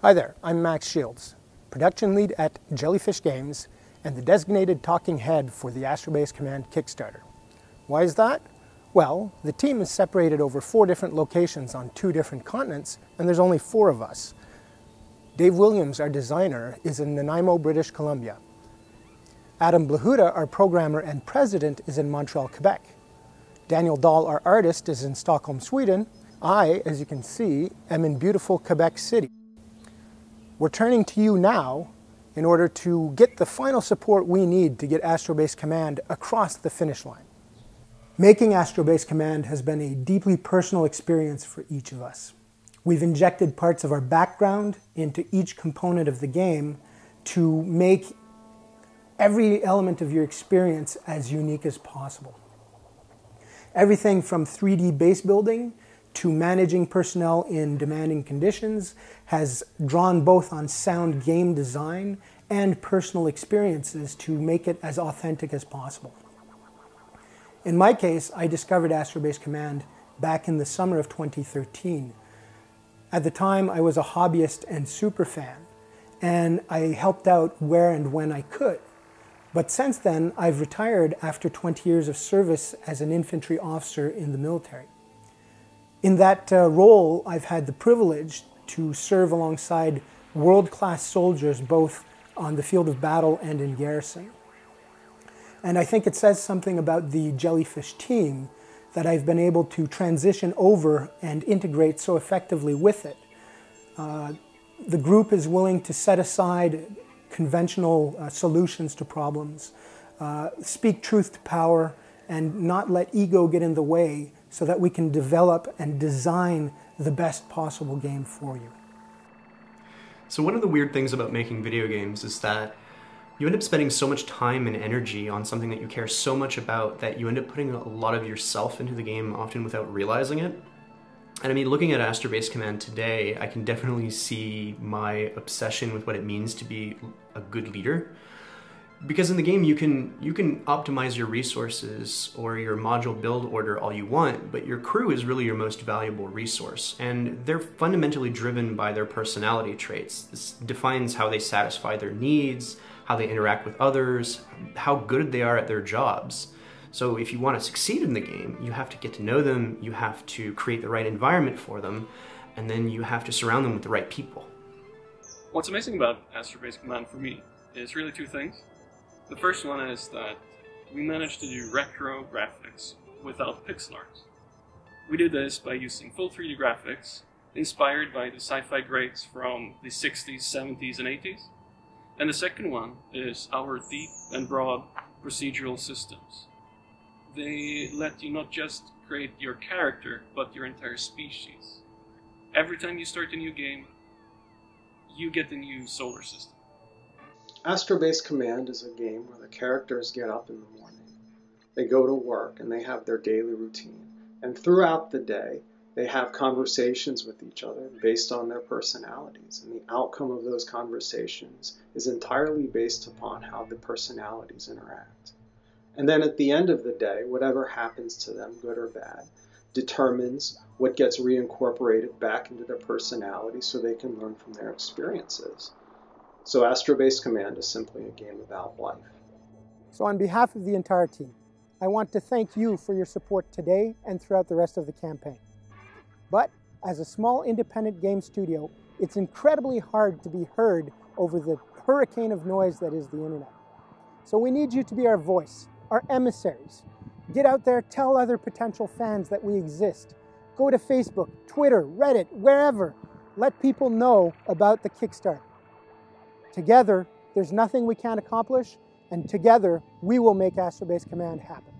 Hi there, I'm Max Shields, production lead at Jellyfish Games and the designated talking head for the Astrobase Command Kickstarter. Why is that? Well, the team is separated over 4 different locations on 2 different continents, and there's only 4 of us. Dave Williams, our designer, is in Nanaimo, British Columbia. Adam Blahuta, our programmer and president, is in Montreal, Quebec. Daniel Dahl, our artist, is in Stockholm, Sweden. I, as you can see, am in beautiful Quebec City. We're turning to you now in order to get the final support we need to get Astrobase Command across the finish line. Making Astrobase Command has been a deeply personal experience for each of us. We've injected parts of our background into each component of the game to make every element of your experience as unique as possible. Everything from 3D base building to managing personnel in demanding conditions has drawn both on sound game design and personal experiences to make it as authentic as possible. In my case, I discovered Astrobase Command back in the summer of 2013. At the time, I was a hobbyist and superfan, and I helped out where and when I could. But since then, I've retired after 20 years of service as an infantry officer in the military. In that role, I've had the privilege to serve alongside world-class soldiers both on the field of battle and in garrison. And I think it says something about the Jellyfish team that I've been able to transition over and integrate so effectively with it. The group is willing to set aside conventional solutions to problems, speak truth to power, and not let ego get in the way so that we can develop and design the best possible game for you. So one of the weird things about making video games is that you end up spending so much time and energy on something that you care so much about that you end up putting a lot of yourself into the game, often without realizing it. And I mean, looking at Astrobase Command today, I can definitely see my obsession with what it means to be a good leader. Because in the game, you can optimize your resources or your module build order all you want, but your crew is really your most valuable resource. And they're fundamentally driven by their personality traits. This defines how they satisfy their needs, how they interact with others, how good they are at their jobs. So if you want to succeed in the game, you have to get to know them, you have to create the right environment for them, and then you have to surround them with the right people. What's amazing about Astrobase Command for me is really 2 things. The first one is that we managed to do retro graphics without pixel art. We did this by using full 3D graphics, inspired by the sci-fi greats from the 60s, 70s, and 80s. And the second one is our deep and broad procedural systems. They let you not just create your character, but your entire species. Every time you start a new game, you get a new solar system. Astrobase Command is a game where the characters get up in the morning, they go to work, and they have their daily routine. And throughout the day, they have conversations with each other based on their personalities. And the outcome of those conversations is entirely based upon how the personalities interact. And then at the end of the day, whatever happens to them, good or bad, determines what gets reincorporated back into their personality so they can learn from their experiences. So Astrobase Command is simply a game about life. So on behalf of the entire team, I want to thank you for your support today and throughout the rest of the campaign. But as a small independent game studio, it's incredibly hard to be heard over the hurricane of noise that is the internet. So we need you to be our voice, our emissaries. Get out there, tell other potential fans that we exist. Go to Facebook, Twitter, Reddit, wherever. Let people know about the Kickstarter. Together, there's nothing we can't accomplish, and together, we will make Astrobase Command happen.